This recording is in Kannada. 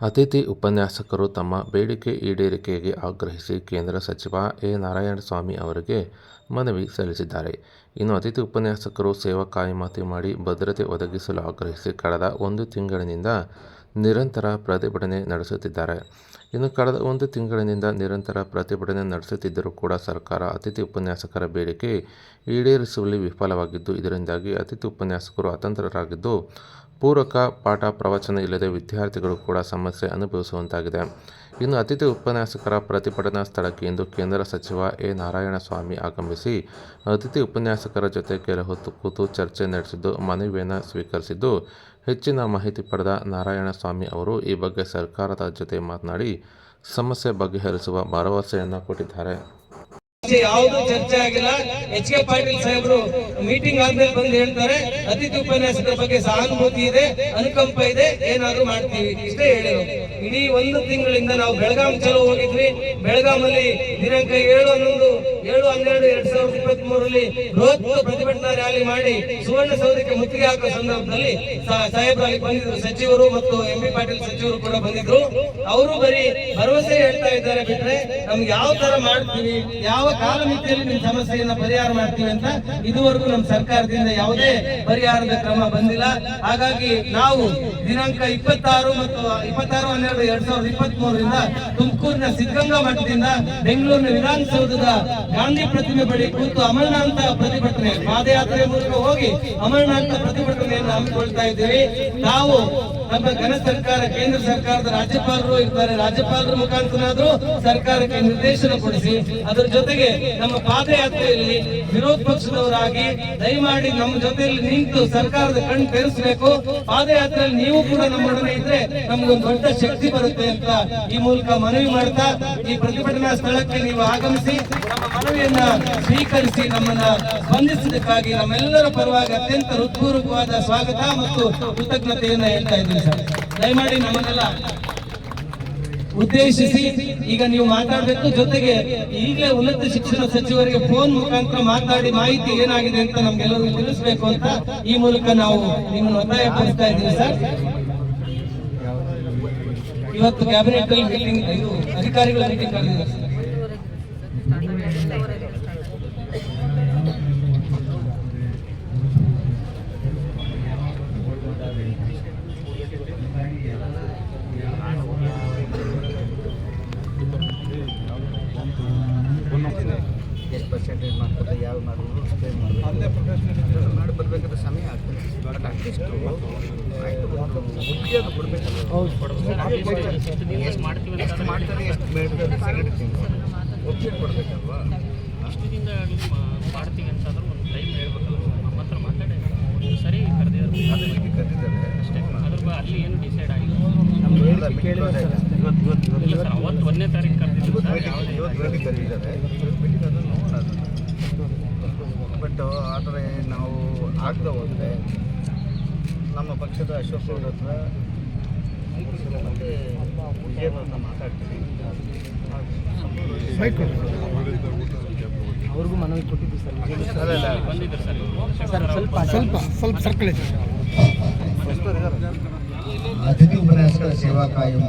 ಅತಿಥಿ ಉಪನ್ಯಾಸಕರು ತಮ್ಮ ಬೇಡಿಕೆ ಈಡೇರಿಕೆಗೆ ಆಗ್ರಹಿಸಿ ಕೇಂದ್ರ ಸಚಿವ ಎ. ನಾರಾಯಣಸ್ವಾಮಿ ಅವರಿಗೆ ಮನವಿ ಸಲ್ಲಿಸಿದ್ದಾರೆ. ಇನ್ನು ಅತಿಥಿ ಉಪನ್ಯಾಸಕರು ಸೇವಾ ಕಾಯಮಾತಿ ಮಾಡಿ ಭದ್ರತೆ ಒದಗಿಸಲು ಆಗ್ರಹಿಸಿ ಕಳೆದ 1 ತಿಂಗಳಿನಿಂದ ನಿರಂತರ ಪ್ರತಿಭಟನೆ ನಡೆಸುತ್ತಿದ್ದಾರೆ. ಇನ್ನು ಕಳೆದ 1 ತಿಂಗಳಿನಿಂದ ನಿರಂತರ ಪ್ರತಿಭಟನೆ ನಡೆಸುತ್ತಿದ್ದರೂ ಕೂಡ ಸರ್ಕಾರ ಅತಿಥಿ ಉಪನ್ಯಾಸಕರ ಬೇಡಿಕೆ ಈಡೇರಿಸುವಲ್ಲಿ ವಿಫಲವಾಗಿದ್ದು, ಇದರಿಂದಾಗಿ ಅತಿಥಿ ಉಪನ್ಯಾಸಕರು ಅತಂತ್ರರಾಗಿದ್ದು, ಪೂರಕ ಪಾಠ ಪ್ರವಚನ ಇಲ್ಲದೆ ವಿದ್ಯಾರ್ಥಿಗಳು ಕೂಡ ಸಮಸ್ಯೆ ಅನುಭವಿಸುವಂತಾಗಿದೆ. ಇನ್ನು ಅತಿಥಿ ಉಪನ್ಯಾಸಕರ ಪ್ರತಿಭಟನಾ ಸ್ಥಳಕ್ಕೆ ಇಂದು ಕೇಂದ್ರ ಸಚಿವ ಎ. ನಾರಾಯಣಸ್ವಾಮಿ ಆಗಮಿಸಿ ಅತಿಥಿ ಉಪನ್ಯಾಸಕರ ಜೊತೆ ಕೆಲ ಹೊತ್ತು ಕೂತು ಚರ್ಚೆ ನಡೆಸಿದ್ದು, ಮನವಿಯನ್ನು ಸ್ವೀಕರಿಸಿದ್ದು, ಹೆಚ್ಚಿನ ಮಾಹಿತಿ ಪಡೆದ ನಾರಾಯಣಸ್ವಾಮಿ ಅವರು ಈ ಬಗ್ಗೆ ಸರ್ಕಾರದ ಜೊತೆ ಮಾತನಾಡಿ ಸಮಸ್ಯೆ ಬಗೆಹರಿಸುವ ಭರವಸೆಯನ್ನು ಕೊಟ್ಟಿದ್ದಾರೆ. ಯಾವುದು ಚರ್ಚೆ ಆಗಿಲ್ಲ. ಎಚ್ ಕೆ ಪಾಟೀಲ್ ಸಾಹೇಬರು ಮೀಟಿಂಗ್ ಆದ್ಮೇಲೆ ಬಂದು ಹೇಳ್ತಾರೆ, ಅತಿಥಿ ಉಪನ್ಯಾಸಕರ ಬಗ್ಗೆ ಸಹಾನುಭೂತಿ ಇದೆ, ಅನುಕಂಪ ಇದೆ, ಏನಾದ್ರು ಮಾಡ್ತೀವಿ, ಇಷ್ಟೇ ಹೇಳಿದ್ರು. ಇಡೀ 1 ತಿಂಗಳಿಂದ ನಾವು ಬೆಳಗಾಂ ಚಲೋ ಹೋಗಿದ್ವಿ. ಬೆಳಗಾಮಲ್ಲಿ ದಿನಾಂಕ 7/12/2023 ಬೃಹತ್ ಪ್ರತಿಭಟನಾ ರ್ಯಾಲಿ ಮಾಡಿ ಸುವರ್ಣಸೌಧಕ್ಕೆ ಮುತ್ತಿಗೆ ಹಾಕುವ ಸಂದರ್ಭದಲ್ಲಿ ಸಾಹೇಬರು ಅಲ್ಲಿ ಬಂದಿದ್ರು, ಸಚಿವರು ಮತ್ತು ಎಂ ಬಿ ಪಾಟೀಲ್ ಸಚಿವರು ಕೂಡ ಬಂದಿದ್ರು. ಅವರು ಬರೀ ಭರವಸೆ ಹೇಳ್ತಾ ಇದ್ದಾರೆ ಬಿಟ್ರೆ ನಮ್ಗೆ ಯಾವ ತರ ಮಾಡ್ತೀವಿ, ಯಾವ ಕಾಲಮಿತಿಯಲ್ಲಿ ನಿಮ್ಮ ಸಮಸ್ಯೆಯನ್ನ ಪರಿಹಾರ ಮಾಡ್ತೀವಿ ಅಂತ ಇದುವರೆಗೂ ನಮ್ಮ ಸರ್ಕಾರದಿಂದ ಯಾವುದೇ ಪರಿಹಾರದ ಕ್ರಮ ಬಂದಿಲ್ಲ. ಹಾಗಾಗಿ ನಾವು ದಿನಾಂಕ 26/12/2023 ತುಮಕೂರಿನ ಸಿದ್ಧಗಂಗಾ ಮಠದಿಂದ ಬೆಂಗಳೂರಿನ ವಿಧಾನಸೌಧದ ಗಾಂಧಿ ಪ್ರತಿಮೆ ಬಳಿ ಕೂತು ಅಮರನಾಥ ಪ್ರತಿಭಟನೆ ಪಾದಯಾತ್ರೆ ಮೂಲಕ ಹೋಗಿ ಅಮರನಾಥ ಪ್ರತಿಭಟನೆಯನ್ನು ಹಮ್ಮಿಕೊಳ್ತಾ ಇದ್ದೇವೆ. ನಾವು ನಮ್ಮ ಘನ ಸರ್ಕಾರ, ಕೇಂದ್ರ ಸರ್ಕಾರದ ರಾಜ್ಯಪಾಲರು ಇರ್ತಾರೆ, ರಾಜ್ಯಪಾಲರ ಮುಖಾಂತರಾದ್ರೂ ಸರ್ಕಾರಕ್ಕೆ ನಿರ್ದೇಶನ ಕೊಡಿಸಿ, ಅದರ ಜೊತೆಗೆ ನಮ್ಮ ಪಾದಯಾತ್ರೆಯಲ್ಲಿ ವಿರೋಧ ಪಕ್ಷದವರಾಗಿ ದಯಮಾಡಿ ನಮ್ಮ ಜೊತೆಯಲ್ಲಿ ನಿಂತು ಸರ್ಕಾರದ ಕಣ್ಣು ತೆರೆಸಬೇಕು. ಪಾದಯಾತ್ರೆಯಲ್ಲಿ ನೀವು ಕೂಡ ನಮ್ಮೊಡನೆ ಇದ್ರೆ ನಮ್ಗೊಂದು ದೊಡ್ಡ ಶಕ್ತಿ ಬರುತ್ತೆ ಅಂತ ಈ ಮೂಲಕ ಮನವಿ ಮಾಡ್ತಾ, ಈ ಪ್ರತಿಭಟನಾ ಸ್ಥಳಕ್ಕೆ ನೀವು ಆಗಮಿಸಿ ನಮ್ಮ ಮನವಿಯನ್ನ ಸ್ವೀಕರಿಸಿ ನಮ್ಮನ್ನ ಸ್ಪಂದಿಸಿದ್ದಕ್ಕಾಗಿ ನಮ್ಮೆಲ್ಲರ ಪರವಾಗಿ ಅತ್ಯಂತ ಹೃತ್ಪೂರ್ವಕವಾದ ಸ್ವಾಗತ ಮತ್ತು ಕೃತಜ್ಞತೆಯನ್ನ ಹೇಳ್ತಾ ಇದ್ದೀನಿ ಸರ್. ದಯಮಾಡಿ ನಮ್ಮನ್ನೆಲ್ಲ ಉದ್ದೇಶಿಸಿ ಈಗ ನೀವು ಮಾತಾಡಬೇಕು. ಜೊತೆಗೆ ಈಗಲೇ ಉನ್ನತ ಶಿಕ್ಷಣ ಸಚಿವರಿಗೆ ಫೋನ್ ಮುಖಾಂತರ ಮಾತಾಡಿ ಮಾಹಿತಿ ಏನಾಗಿದೆ ಅಂತ ನಮ್ಗೆಲ್ಲರಿಗೂ ತಿಳಿಸಬೇಕು ಅಂತ ಈ ಮೂಲಕ ನಾವು ನಿಮ್ಮನ್ನು ಒತ್ತಾಯ ಪಡಿಸ್ತಾ ಇದ್ದೀವಿ ಸರ್. ಇವತ್ತು ಕ್ಯಾಬಿನೆಟ್ ಅಲ್ಲಿ ಮೀಟಿಂಗ್, ಅಧಿಕಾರಿಗಳ ಮೀಟಿಂಗ್ ಕರೆದಿದ್ದಾರೆ ಸರ್. ಎಷ್ಟು ಪರ್ಸೆಂಟೇಜ್ ಮಾಡ್ತಾರೆ, ಯಾವ ಮಾಡೋದು ಸ್ಪೇ ಮಾಡೋದು ಮಾಡಿ ಬರಬೇಕಾದ್ರೆ ಸಮಯ ಆಗ್ತದೆ. ಬಟ್ ಅಟ್ಲೀಸ್ಟ್ ಮುಖ್ಯದು ಕೊಡಬೇಕಲ್ಲ. ಎಷ್ಟು ಮಾಡ್ತಾರೆ, ಎಷ್ಟು ಬೇಡ ಸೆಕೆಂಡ್ ಥಿಂಗ್ ಒಪ್ಪಿಗೆ ಕೊಡಬೇಕಲ್ವಾ. ಇಷ್ಟು ದಿನ ಮಾಡ್ತೀವಿ ಅಂತಾದ್ರೂ ಒಂದು ಟೈಮ್ ಹೇಳ್ಬೇಕಲ್ಲ. ನಮ್ಮ ಹತ್ರ ಮಾತಾಡಿ ಸರಿ ಕರೆದಿದ್ದಾರೆ, ಅದ್ರ ಬಗ್ಗೆ ಕರೆದಿದ್ದಾರೆ ಅಷ್ಟೇ. ಅದ್ರ ಅಲ್ಲಿ ಏನು ಡಿಸೈಡ್ ಆಗಿಲ್ಲ. ಇವತ್ತು ಅವತ್ತು 1ನೇ ತಾರೀಕು ಕರೆದಿದ್ದು ಇವತ್ತು ಕರೆದಿದ್ದಾರೆ. ಬಟ್ ಆದರೆ ನಾವು ಆಗದೆ ಹೋದರೆ ನಮ್ಮ ಪಕ್ಷದ ಅಶೋಕ್ ಅವ್ರ ಹತ್ರ ಮತ್ತು ವಿಜಯ್ ಹತ್ರ ಮಾತಾಡ್ತೀವಿ. ಅವ್ರಿಗೂ ಮನವಿ ಕೊಟ್ಟಿದ್ದು ಸರ್. ಬಂದಿದ್ದಾರೆ ಸರ್. ಸ್ವಲ್ಪ ಸರ್ಕಲ್ ಇದೆ. ಅತಿಥಿ ಉಪನ್ಯಾಸಕರ ಸೇವಾ ಕಾಯಂ